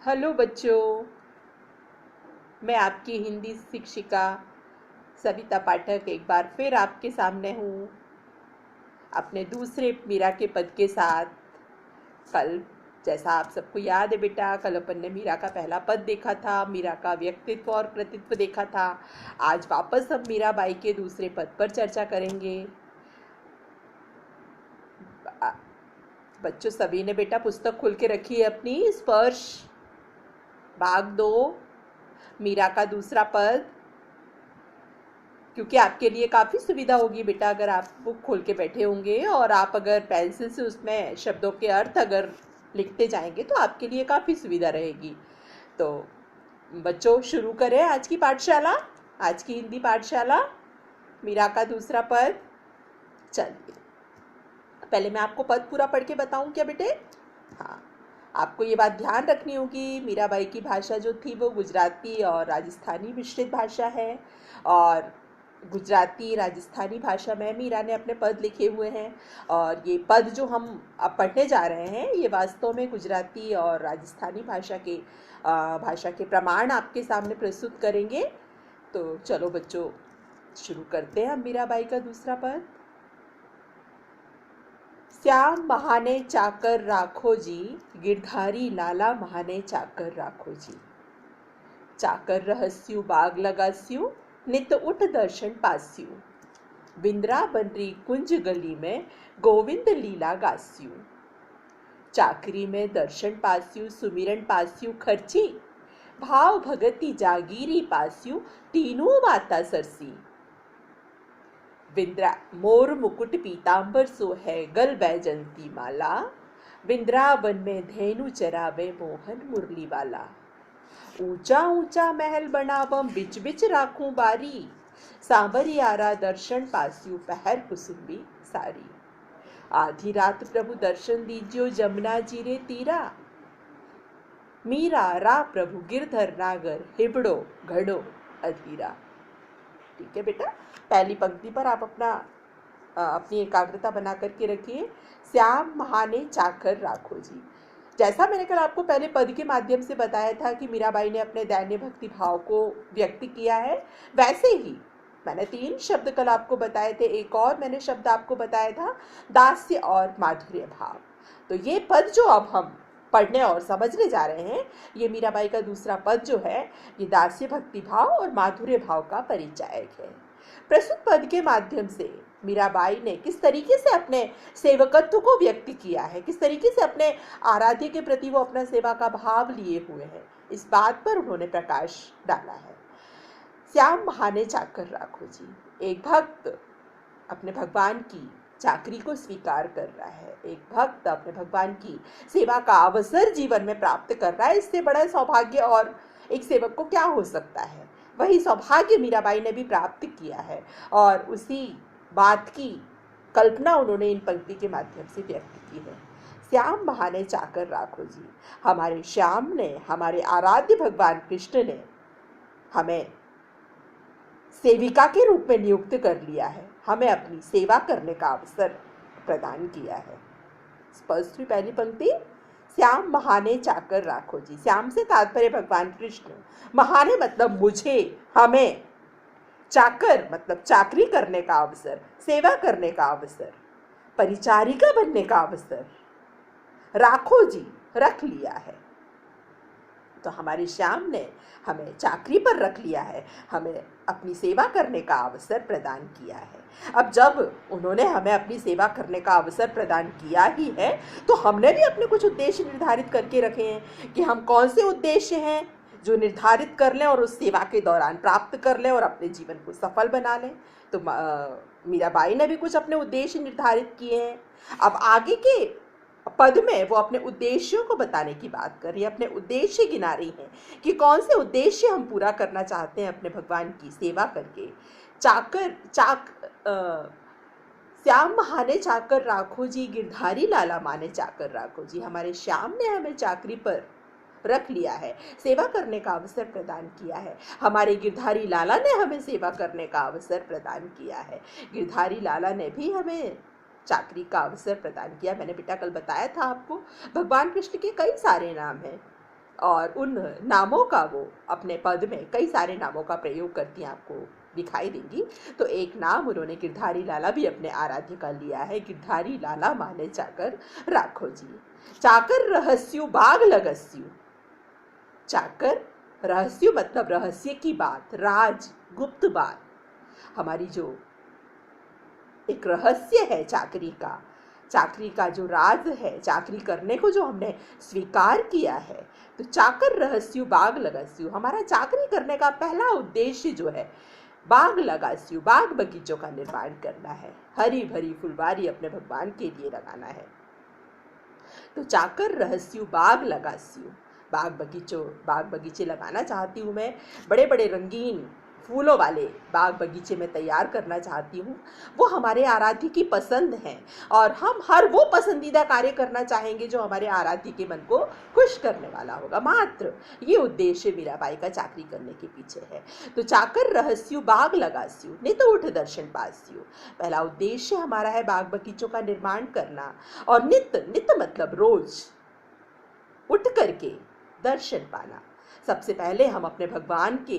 Hello बच्चों। मैं आपकी हिंदी शिक्षिका सविता पाठक एक बार फिर आपके सामने हूँ अपने दूसरे मीरा के पद के साथ। कल, जैसा आप सबको याद है बेटा, कल अपन ने मीरा का पहला पद देखा था, मीरा का व्यक्तित्व और कृतित्व देखा था। आज वापस हम मीराबाई के दूसरे पद पर चर्चा करेंगे। बच्चों, सभी ने बेटा पुस्तक खोल के रखी है अपनी। स्पर्श भाग 2, मीरा का दूसरा पद। क्योंकि आपके लिए काफ़ी सुविधा होगी बेटा अगर आप बुक खोल के बैठे होंगे और आप अगर पेंसिल से उसमें शब्दों के अर्थ अगर लिखते जाएंगे तो आपके लिए काफ़ी सुविधा रहेगी। तो बच्चों, शुरू करें आज की पाठशाला, आज की हिंदी पाठशाला। मीरा का दूसरा पद। चलिए, पहले मैं आपको पद पूरा पढ़ के बताऊं क्या बेटे? हाँ, आपको ये बात ध्यान रखनी होगी, मीराबाई की भाषा जो थी वो गुजराती और राजस्थानी मिश्रित भाषा है। और गुजराती राजस्थानी भाषा में मीरा ने अपने पद लिखे हुए हैं। और ये पद जो हम अब पढ़ने जा रहे हैं ये वास्तव में गुजराती और राजस्थानी भाषा के प्रमाण आपके सामने प्रस्तुत करेंगे। तो चलो बच्चों, शुरू करते हैं हम मीराबाई का दूसरा पद। श्याम महाने चाकर राखो जी, गिरधारी लाला महाने चाकर राखो जी। चाकर रहस्यु बाग लगास्यु, नित उठ दर्शन पास्यु। बिंद्रा बनरी कुंज गली में गोविंद लीला गास्यु। चाकरी में दर्शन पास्यु, सुमिरन पास्यु खर्ची। भाव भगति जागीरी पास्यु, तीनों माता सरसी। विंद्रा मोर मुकुट पीतांबर सो है, गल बैजंती माला। विंद्रावन में धेनु चरावे मोहन मुरली वाला। ऊंचा ऊंचा महल बनावम, बिच बिच राखूं बारी। सांवरियारा दर्शन पास्यु, पहर कुसुम्बी सारी। आधी रात प्रभु दर्शन दीजियो, जमुना जी रे तीरा। मीरा रा प्रभु गिरधर नागर, हिबड़ो घड़ो अधीरा। ठीक है बेटा, पहली पंक्ति पर आप अपनी एकाग्रता बना करके रखिए। श्याम महाने चाकर राखो जी। जैसा मैंने कल आपको पहले पद के माध्यम से बताया था कि मीराबाई ने अपने दैन्य भक्ति भाव को व्यक्त किया है, वैसे ही मैंने 3 शब्द कल आपको बताए थे। एक और मैंने शब्द आपको बताया था, दास्य और माधुर्य भाव। तो ये पद जो अब हम पढ़ने और समझने जा रहे हैं, ये मीराबाई का दूसरा पद जो है, ये दास्य भक्ति भाव और माधुर्य भाव का परिचायक है। प्रस्तुत पद के माध्यम से मीराबाई ने किस तरीके से अपने सेवकत्व को व्यक्त किया है, किस तरीके से अपने आराध्य के प्रति वो अपना सेवा का भाव लिए हुए हैं, इस बात पर उन्होंने प्रकाश डाला है। श्याम महाने चाकर राखो जी। एक भक्त अपने भगवान की चाकरी को स्वीकार कर रहा है, एक भक्त अपने भगवान की सेवा का अवसर जीवन में प्राप्त कर रहा है। इससे बड़ा सौभाग्य और एक सेवक को क्या हो सकता है। वही सौभाग्य मीराबाई ने भी प्राप्त किया है और उसी बात की कल्पना उन्होंने इन पंक्ति के माध्यम से व्यक्त की है। श्याम महाने चाकर राखो जी। हमारे श्याम ने, हमारे आराध्य भगवान कृष्ण ने हमें सेविका के रूप में नियुक्त कर लिया है, हमें अपनी सेवा करने का अवसर प्रदान किया है। स्पष्ट हुई पहली पंक्ति। श्याम महाने चाकर राखो जी। श्याम से तात्पर्य भगवान कृष्ण, महाने मतलब मुझे, हमें, चाकर मतलब चाकरी करने का अवसर, सेवा करने का अवसर, परिचारिका बनने का अवसर, राखो जी रख लिया है। तो हमारे श्याम ने हमें चाकरी पर रख लिया है, हमें अपनी सेवा करने का अवसर प्रदान किया है। अब जब उन्होंने हमें अपनी सेवा करने का अवसर प्रदान किया ही है तो हमने भी अपने कुछ उद्देश्य निर्धारित करके रखे हैं कि हम कौन से उद्देश्य हैं जो निर्धारित कर लें और उस सेवा के दौरान प्राप्त कर लें और अपने जीवन को सफल बना लें। तो मीराबाई ने भी कुछ अपने उद्देश्य निर्धारित किए हैं। अब आगे के पद में वो अपने उद्देश्यों को बताने की बात कर रही है, अपने उद्देश्य गिना रही हैं कि कौन से उद्देश्य हम पूरा करना चाहते हैं अपने भगवान की सेवा करके। श्याम महाने चाकर राखो जी, गिरधारी लाला माने चाकर राखो जी। हमारे श्याम ने हमें चाकरी पर रख लिया है, सेवा करने का अवसर प्रदान किया है। हमारे गिरधारी लाला ने हमें सेवा करने का अवसर प्रदान किया है। गिरधारी लाला ने भी हमें चाकरी का अवसर प्रदान किया। मैंने बेटा कल बताया था आपको, भगवान कृष्ण के कई सारे नाम हैं। और उन नामों का वो अपने पद में कई सारे नामों का प्रयोग करती हैं, आपको दिखाई देंगी। तो एक नाम उन्होंने गिरधारी लाला भी अपने आराध्य का लिया है, गिरधारी लाला माने चाकर राखो जी। चाकर रहस्यु बाग लगस्यु। चाकर रहस्यु मतलब रहस्य की बात, राज, गुप्त बात। हमारी जो एक रहस्य है चाकरी का जो राज है, चाकरी करने को जो हमने स्वीकार किया है, तो चाकर रहस्यु बाग लगास्यु, हमारा चाकरी करने का पहला उद्देश्य जो है बाग लगास्यु, बाग बगीचों का निर्माण करना है, हरी भरी फुलवारी अपने भगवान के लिए लगाना है। तो चाकर रहस्यु बाग लगास्यु, बाग बगीचे लगाना चाहती हूँ मैं, बड़े बड़े रंगीन फूलों वाले बाग बगीचे में तैयार करना चाहती हूँ। वो हमारे आराध्य की पसंद हैं और हम हर वो पसंदीदा कार्य करना चाहेंगे जो हमारे आराध्य के मन को खुश करने वाला होगा। मात्र ये उद्देश्य मीराबाई का चाकरी करने के पीछे है। तो चाकर रहस्यु बाग लगास्यु नित उठ दर्शन पास्यु, पहला उद्देश्य हमारा है बाग बगीचों का निर्माण करना। और नित मतलब रोज उठ करके दर्शन पाना। सबसे पहले हम अपने भगवान के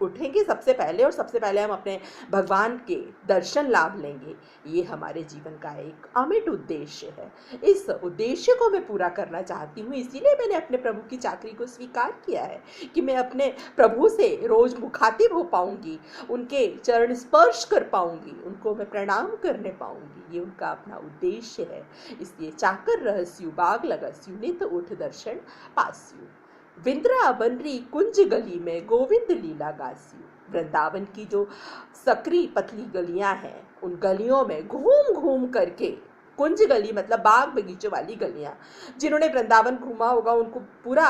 उठेंगे सबसे पहले, और सबसे पहले हम अपने भगवान के दर्शन लाभ लेंगे। ये हमारे जीवन का एक अमिट उद्देश्य है। इस उद्देश्य को मैं पूरा करना चाहती हूँ, इसीलिए मैंने अपने प्रभु की चाकरी को स्वीकार किया है कि मैं अपने प्रभु से रोज मुखातिब हो पाऊंगी, उनके चरण स्पर्श कर पाऊंगी, उनको मैं प्रणाम करने पाऊंगी। ये उनका अपना उद्देश्य है। इसलिए चाकर रहस्यु बाग लगस्यु नित उठ दर्शन पास्यु। वृंदावनरी कुंज गली में गोविंद लीला गास्यु, वृंदावन की जो सकरी पतली गलियां हैं, उन गलियों में घूम घूम करके, कुंज गली मतलब बाग बगीचों वाली गलियां, जिन्होंने वृंदावन घूमा होगा उनको पूरा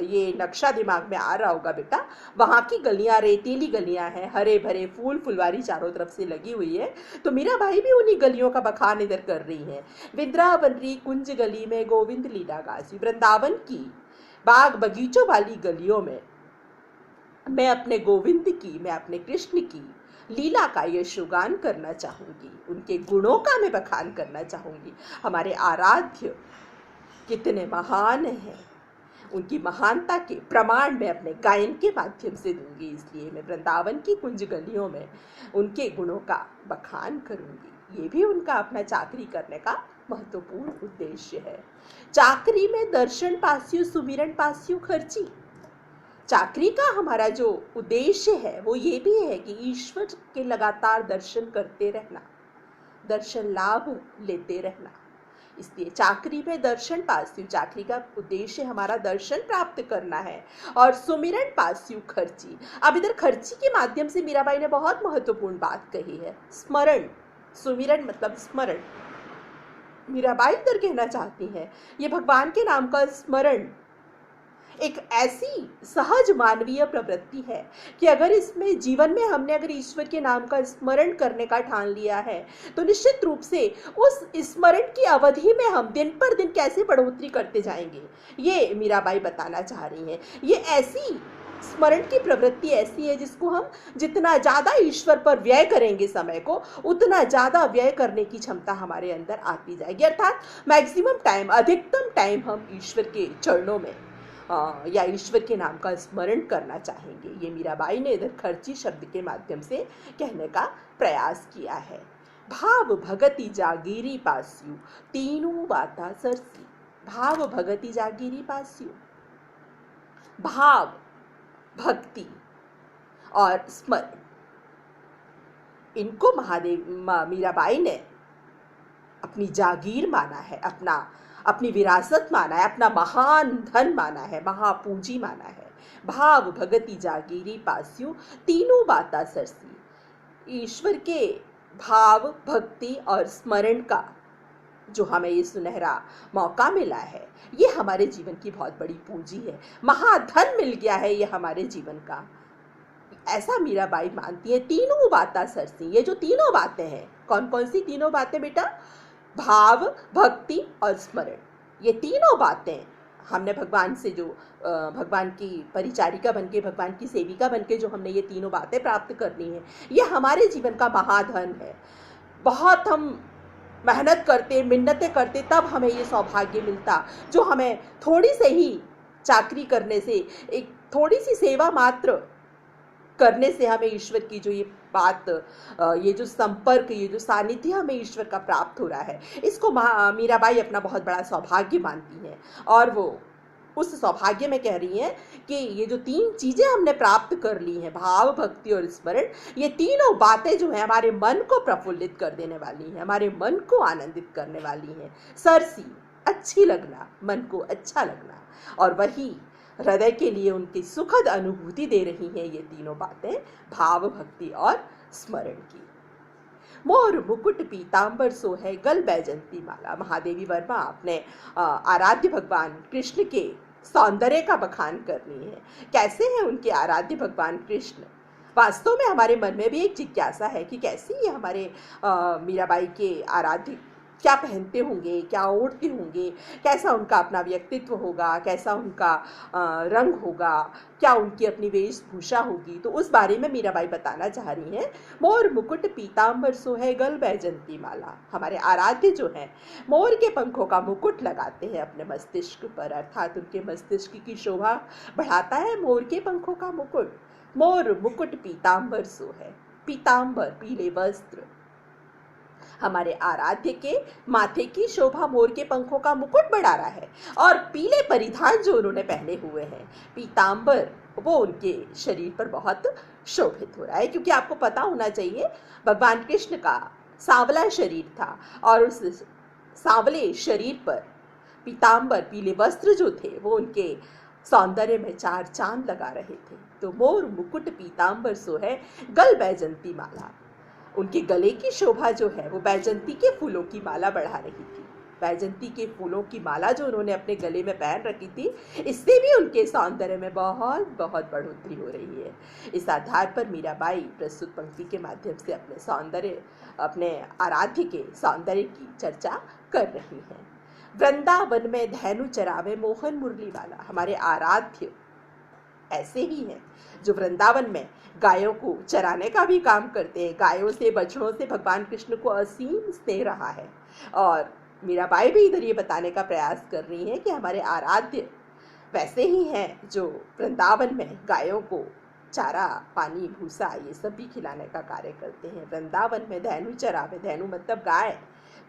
ये नक्शा दिमाग में आ रहा होगा बेटा। वहाँ की गलियां रेतीली गलियां हैं, हरे भरे फूल फुलवारी चारों तरफ से लगी हुई है। तो मीराबाई भी उन्हीं गलियों का बखान इधर कर रही है। वृंदावनरी कुंज गली में गोविंद लीला गास्यु, वृंदावन की बाग बगीचों वाली गलियों में मैं अपने गोविंद की, मैं अपने कृष्ण की लीला का यशोगान करना चाहूँगी, उनके गुणों का मैं बखान करना चाहूँगी। हमारे आराध्य कितने महान हैं, उनकी महानता के प्रमाण मैं अपने गायन के माध्यम से दूंगी। इसलिए मैं वृंदावन की कुंज गलियों में उनके गुणों का बखान करूँगी। ये भी उनका अपना चाकरी करने का महत्वपूर्ण उद्देश्य है। चाकरी में दर्शन पास्यु सुमिरन पास्यु खर्ची। चाकरी का हमारा जो उद्देश्य है वो ये भी है कि ईश्वर के लगातार दर्शन करते रहना, दर्शन लाभ लेते रहना। इसलिए चाकरी में दर्शन पास्यु, चाकरी का उद्देश्य हमारा दर्शन प्राप्त करना है। और सुमिरन पास्यु खर्ची। अब इधर खर्ची के माध्यम से मीराबाई ने बहुत महत्वपूर्ण बात कही है, स्मरण। सुमिरन मतलब स्मरण। मीराबाई इधर कहना चाहती हैं ये भगवान के नाम का स्मरण एक ऐसी सहज मानवीय प्रवृत्ति है कि अगर इसमें जीवन में हमने अगर ईश्वर के नाम का स्मरण करने का ठान लिया है तो निश्चित रूप से उस स्मरण की अवधि में हम दिन पर दिन कैसे बढ़ोतरी करते जाएंगे, ये मीराबाई बताना चाह रही हैं। ये ऐसी स्मरण की प्रवृत्ति ऐसी है जिसको हम जितना ज़्यादा ईश्वर पर व्यय करेंगे समय को, उतना ज़्यादा व्यय करने की क्षमता हमारे अंदर आती जाएगी। अर्थात मैक्सिमम टाइम, अधिकतम टाइम हम ईश्वर के चरणों में या ईश्वर के नाम का स्मरण करना चाहेंगे। ये मीराबाई ने इधर खर्ची शब्द के माध्यम से कहने का प्रयास किया है। भाव भगति जागीरी पास्यु तीनों बाता सरसी। भाव भगति जागीरी पास्यु, भाव भक्ति और स्मरण, इनको मीराबाई ने अपनी जागीर माना है, अपनी विरासत माना है, अपना महान धन माना है, महापूंजी माना है। भाव भगति जागीरी पास्यु तीनों बाता सरसी। ईश्वर के भाव भक्ति और स्मरण का जो हमें ये सुनहरा मौका मिला है, ये हमारे जीवन की बहुत बड़ी पूंजी है, महाधन मिल गया है ये हमारे जीवन का, ऐसा मीराबाई मानती है। तीनों बाता सरसी, ये जो तीनों बातें हैं, कौन कौन सी तीनों बातें बेटा? भाव भक्ति और स्मरण। ये तीनों बातें हमने भगवान से जो भगवान की परिचारिका बनके, भगवान की सेविका बनके जो हमने ये तीनों बातें प्राप्त करनी है, ये हमारे जीवन का महाधन है। बहुत हम मेहनत करते, मिन्नतें करते, तब हमें ये सौभाग्य मिलता जो हमें थोड़ी से ही चाकरी करने से, एक थोड़ी सी सेवा मात्र करने से हमें ईश्वर की जो ये बात, ये जो संपर्क, ये जो सानिध्य हमें ईश्वर का प्राप्त हो रहा है, इसको मीराबाई अपना बहुत बड़ा सौभाग्य मानती हैं। और वो उस सौभाग्य में कह रही हैं कि ये जो 3 चीजें हमने प्राप्त कर ली हैं, भाव, भक्ति और स्मरण, ये तीनों बातें जो हैं हमारे मन को प्रफुल्लित कर देने वाली हैं, हमारे मन को आनंदित करने वाली हैं। सरसी, अच्छी लगना, मन को अच्छा लगना, और वही हृदय के लिए उनकी सुखद अनुभूति दे रही हैं ये तीनों बातें, भाव, भक्ति और स्मरण की। मोर मुकुट पीतांबर सोहे गल बैजंती माला। महादेवी वर्मा अपने आराध्य भगवान कृष्ण के सौंदर्य का बखान कर रही है। कैसे हैं उनके आराध्य भगवान कृष्ण? वास्तव में हमारे मन में भी एक जिज्ञासा है कि कैसी ये हमारे मीराबाई के आराध्य क्या पहनते होंगे, क्या ओढ़ते होंगे, कैसा उनका अपना व्यक्तित्व होगा, कैसा उनका रंग होगा, क्या उनकी अपनी वेशभूषा होगी। तो उस बारे में मीराबाई बताना चाह रही हैं। मोर मुकुट पीतांबर सोहे गल बैजंती माला। हमारे आराध्य जो हैं मोर के पंखों का मुकुट लगाते हैं अपने मस्तिष्क पर, अर्थात उनके मस्तिष्क की शोभा बढ़ाता है मोर के पंखों का मुकुट। मोर मुकुट पीतांबर सोहे, पीतांबर पीले वस्त्र, हमारे आराध्य के माथे की शोभा मोर के पंखों का मुकुट बढ़ा रहा है। और पीले परिधान जो उन्होंने पहने हुए हैं, पीतांबर, वो उनके शरीर पर बहुत शोभित हो रहा है। क्योंकि आपको पता होना चाहिए भगवान कृष्ण का सांवला शरीर था, और उस सांवले शरीर पर पीतांबर पीले वस्त्र जो थे वो उनके सौंदर्य में 4 चांद लगा रहे थे। तो मोर मुकुट पीतांबर सोहे गल बैजंती माला, उनके गले की शोभा जो है वो बैजंती के फूलों की माला बढ़ा रही थी। बैजंती के फूलों की माला जो उन्होंने अपने गले में पहन रखी थी, इससे भी उनके सौंदर्य में बहुत बहुत बढ़ोतरी हो रही है। इस आधार पर मीराबाई प्रस्तुत पंक्ति के माध्यम से अपने सौंदर्य, अपने आराध्य के सौंदर्य की चर्चा कर रही हैं। वृंदावन में धैनु चरावे मोहन मुरली वाला। हमारे आराध्य ऐसे ही हैं जो वृंदावन में गायों को चराने का भी काम करते हैं। गायों से, बछड़ों से भगवान कृष्ण को असीम स्नेह रहा है। और मीराबाई भी इधर ये बताने का प्रयास कर रही हैं कि हमारे आराध्य वैसे ही हैं जो वृंदावन में गायों को चारा, पानी, भूसा ये सब भी खिलाने का कार्य करते हैं। वृंदावन में धैनु चरावे, धैनु मतलब गाय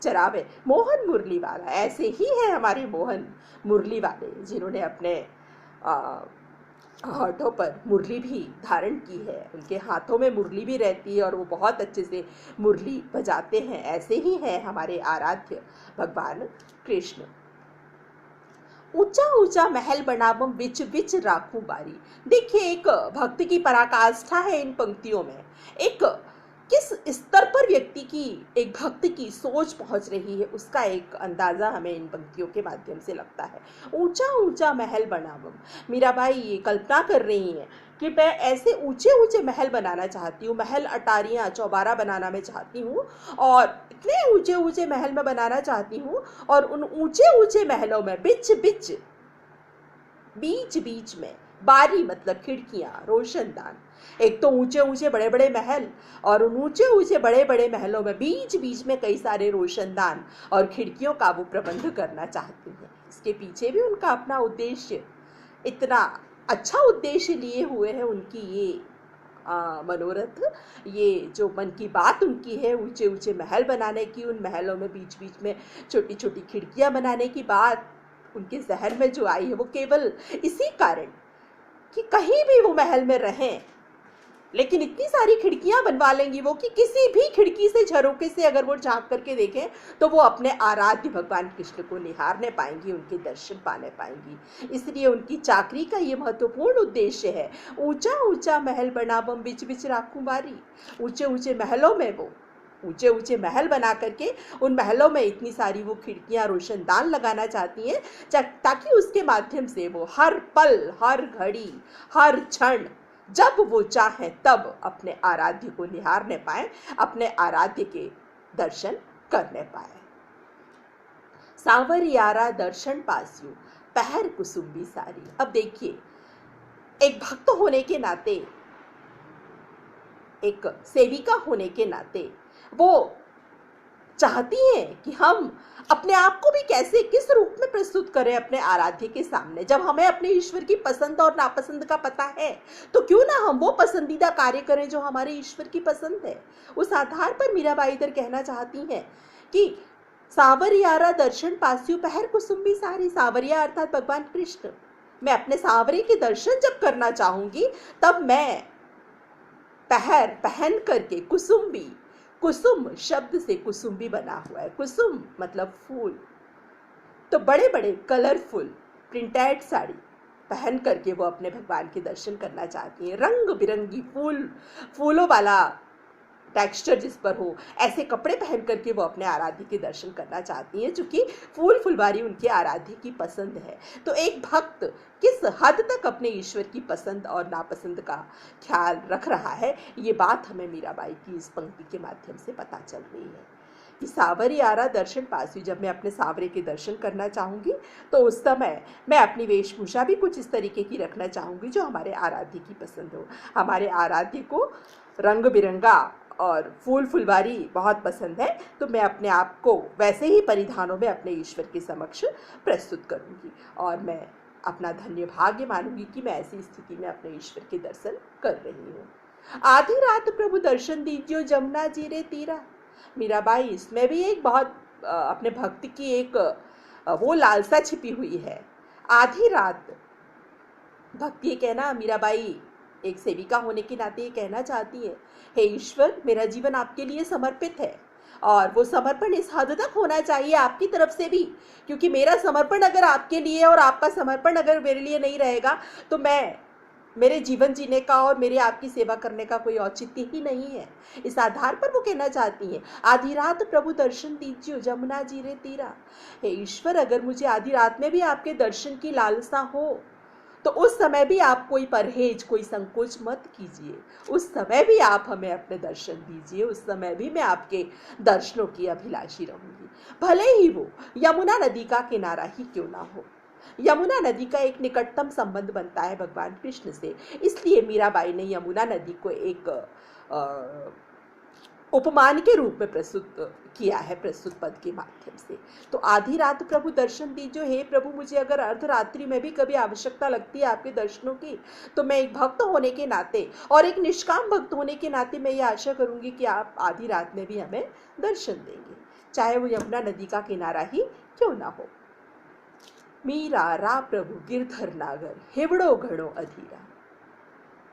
चरावे, मोहन मुरली वाला। ऐसे ही है हमारे मोहन मुरली वाले, जिन्होंने अपने हाथों पर मुरली भी धारण की है, उनके हाथों में मुरली भी रहती है और वो बहुत अच्छे से मुरली बजाते हैं। ऐसे ही हैं हमारे आराध्य भगवान कृष्ण। ऊंचा ऊंचा महल बनावम विच विच राखूं बारी। देखिए, एक भक्त की पराकाष्ठा है इन पंक्तियों में। एक किस स्तर पर व्यक्ति की, एक भक्त की सोच पहुंच रही है, उसका एक अंदाजा हमें इन पंक्तियों के माध्यम से लगता है। ऊंचा ऊंचा महल बनावम, मीराबाई ये कल्पना कर रही हैं कि मैं ऐसे ऊंचे ऊंचे महल बनाना चाहती हूँ, महल, अटारियाँ, चौबारा बनाना मैं चाहती हूँ, और इतने ऊंचे ऊंचे महल में बनाना चाहती हूँ। और उन ऊंचे ऊंचे महलों में बिच बिच, बीच बीच में, बारी मतलब खिड़कियां, रोशनदान। एक तो ऊंचे ऊंचे बड़े बड़े महल, और उन ऊंचे ऊंचे बड़े बड़े महलों में बीच बीच में कई सारे रोशनदान और खिड़कियों का वो प्रबंध करना चाहती हैं। इसके पीछे भी उनका अपना उद्देश्य, इतना अच्छा उद्देश्य लिए हुए है उनकी ये मनोरथ, ये जो मन की बात उनकी है ऊंचे ऊंचे महल बनाने की, उन महलों में बीच बीच में छोटी छोटी खिड़कियां बनाने की बात उनके जहन में जो आई है, वो केवल इसी कारण कि कहीं भी वो महल में रहें, लेकिन इतनी सारी खिड़कियां बनवा लेंगी वो कि किसी भी खिड़की से, झरोके से अगर वो झांक करके देखें तो वो अपने आराध्य भगवान कृष्ण को निहारने पाएंगी, उनके दर्शन पाने पाएंगी। इसलिए उनकी चाकरी का ये महत्वपूर्ण उद्देश्य है। ऊंचा ऊंचा महल बनावम बिच बिच राखूं बारी। ऊंचे ऊंचे महलों में वो ऊंचे ऊंचे महल बना करके उन महलों में इतनी सारी वो खिड़कियां, रोशनदान लगाना चाहती हैं ताकि उसके माध्यम से वो हर पल, हर घड़ी, हर क्षण, जब वो चाहे तब अपने आराध्य को निहारने पाए, अपने आराध्य के दर्शन करने पाए। सांवरियारा दर्शन पास्यू पहर कुसुम्बी सारी। अब देखिए, एक भक्त होने के नाते, एक सेविका होने के नाते वो चाहती हैं कि हम अपने आप को भी कैसे किस रूप में प्रस्तुत करें अपने आराध्य के सामने। जब हमें अपने ईश्वर की पसंद और नापसंद का पता है तो क्यों ना हम वो पसंदीदा कार्य करें जो हमारे ईश्वर की पसंद है। उस आधार पर मीराबाई इधर कहना चाहती हैं कि सावरियारा दर्शन पास्यु पहर कुसुम्बी सारी। सावरिया अर्थात भगवान कृष्ण। मैं अपने सावरे के दर्शन जब करना चाहूंगी तब मैं पहर पहन करके कुसुम्बी, कुसुम शब्द से कुसुम्बी बना हुआ है। कुसुम मतलब फूल, तो बड़े बड़े कलरफुल प्रिंटेड साड़ी पहन करके वो अपने भगवान के दर्शन करना चाहती हैं। रंग बिरंगी फूलों वाला टेक्सचर जिस पर हो ऐसे कपड़े पहन करके वो अपने आराध्य के दर्शन करना चाहती हैं, चूंकि फूल फुलवारी उनके आराध्य की पसंद है। तो एक भक्त किस हद तक अपने ईश्वर की पसंद और नापसंद का ख्याल रख रहा है, ये बात हमें मीराबाई की इस पंक्ति के माध्यम से पता चल रही है कि सावरियारा दर्शन पास्यु। जब मैं अपने सावरे के दर्शन करना चाहूंगी तो उस समय मैं अपनी वेशभूषा भी कुछ इस तरीके की रखना चाहूंगी जो हमारे आराध्य की पसंद हो। हमारे आराध्य को रंग बिरंगा और फूल फुलवारी बहुत पसंद है, तो मैं अपने आप को वैसे ही परिधानों में अपने ईश्वर के समक्ष प्रस्तुत करूंगी और मैं अपना धन्य भाग्य मानूंगी कि मैं ऐसी स्थिति में अपने ईश्वर के दर्शन कर रही हूँ। आधी रात प्रभु दर्शन दीजियो जमुना जी रे तीरा। मीराबाई इसमें भी एक बहुत अपने भक्ति की एक वो लालसा छिपी हुई है। आधी रात भक्ति ये कहना, मीराबाई एक सेविका होने के नाते ये कहना चाहती है, हे ईश्वर मेरा जीवन आपके लिए समर्पित है और वो समर्पण इस हद तक होना चाहिए आपकी तरफ से भी, क्योंकि मेरा समर्पण अगर आपके लिए और आपका समर्पण अगर मेरे लिए नहीं रहेगा तो मेरे जीवन जीने का और मेरे आपकी सेवा करने का कोई औचित्य ही नहीं है। इस आधार पर वो कहना चाहती हैं, आधी रात प्रभु दर्शन दीजियो जमुना जी रे तीरा। हे ईश्वर अगर मुझे आधी रात में भी आपके दर्शन की लालसा हो तो उस समय भी आप कोई परहेज कोई संकोच मत कीजिए, उस समय भी आप हमें अपने दर्शन दीजिए, उस समय भी मैं आपके दर्शनों की अभिलाषी रहूंगी, भले ही वो यमुना नदी का किनारा ही क्यों ना हो। यमुना नदी का एक निकटतम संबंध बनता है भगवान कृष्ण से, इसलिए मीराबाई ने यमुना नदी को एक उपमान के रूप में प्रस्तुत किया है प्रस्तुत पद के माध्यम से। तो आधी रात प्रभु दर्शन दीजिए, हे प्रभु मुझे अगर अर्धरात्रि में भी कभी आवश्यकता लगती है आपके दर्शनों की तो मैं एक भक्त होने के नाते और एक निष्काम भक्त होने के नाते मैं ये आशा करूंगी कि आप आधी रात में भी हमें दर्शन देंगे, चाहे वो यमुना नदी का किनारा ही क्यों ना हो। मीरा रा प्रभु गिरधर नागर हिवड़ो घड़ो अधीरा।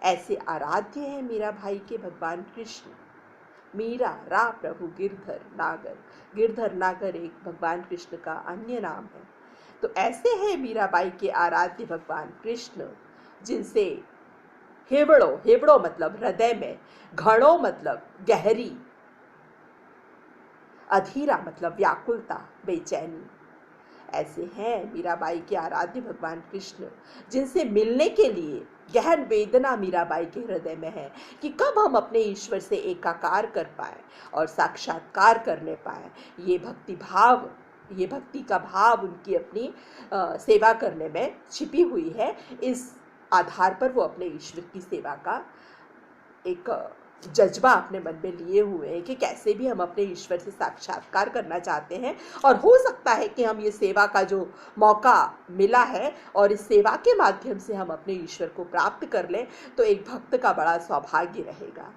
ऐसे आराध्य हैं मीरा भाई के भगवान कृष्ण। मीरा रा प्रभु गिरधर नागर एक भगवान कृष्ण का अन्य नाम है। तो ऐसे हैं मीराबाई के आराध्य भगवान कृष्ण जिनसे हिवड़ो मतलब हृदय में, घड़ो मतलब गहरी, अधीरा मतलब व्याकुलता बेचैनी। ऐसे हैं मीराबाई के आराध्य भगवान कृष्ण जिनसे मिलने के लिए गहन वेदना मीराबाई के हृदय में है कि कब हम अपने ईश्वर से एकाकार कर पाए और साक्षात्कार करने पाए। ये भक्ति का भाव उनकी अपनी सेवा करने में छिपी हुई है। इस आधार पर वो अपने ईश्वर की सेवा का एक जज्बा अपने मन में लिए हुए हैं कि कैसे भी हम अपने ईश्वर से साक्षात्कार करना चाहते हैं और हो सकता है कि हम ये सेवा का जो मौका मिला है और इस सेवा के माध्यम से हम अपने ईश्वर को प्राप्त कर लें तो एक भक्त का बड़ा सौभाग्य रहेगा।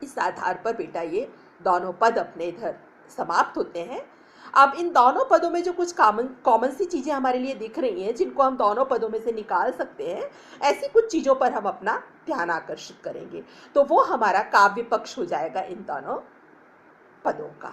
इस आधार पर बेटा ये दोनों पद अपने इधर समाप्त होते हैं। अब इन दोनों पदों में जो कुछ कॉमन सी चीज़ें हमारे लिए दिख रही हैं जिनको हम दोनों पदों में से निकाल सकते हैं, ऐसी कुछ चीज़ों पर हम अपना ध्यान आकर्षित करेंगे तो वो हमारा काव्य पक्ष हो जाएगा। इन दोनों पदों का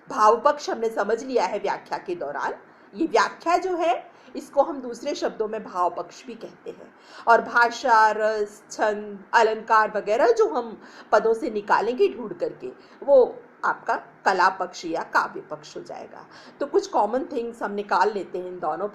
भाव पक्ष हमने समझ लिया है व्याख्या के दौरान। ये व्याख्या जो है इसको हम दूसरे शब्दों में भाव पक्ष भी कहते हैं और भाषा, रस, छंद, अलंकार वगैरह जो हम पदों से निकालेंगे ढूंढ करके वो आपका कला पक्ष या काव्य पक्ष हो जाएगा। तो कुछ कॉमन थिंग्स हम निकाल लेते हैं इन दोनों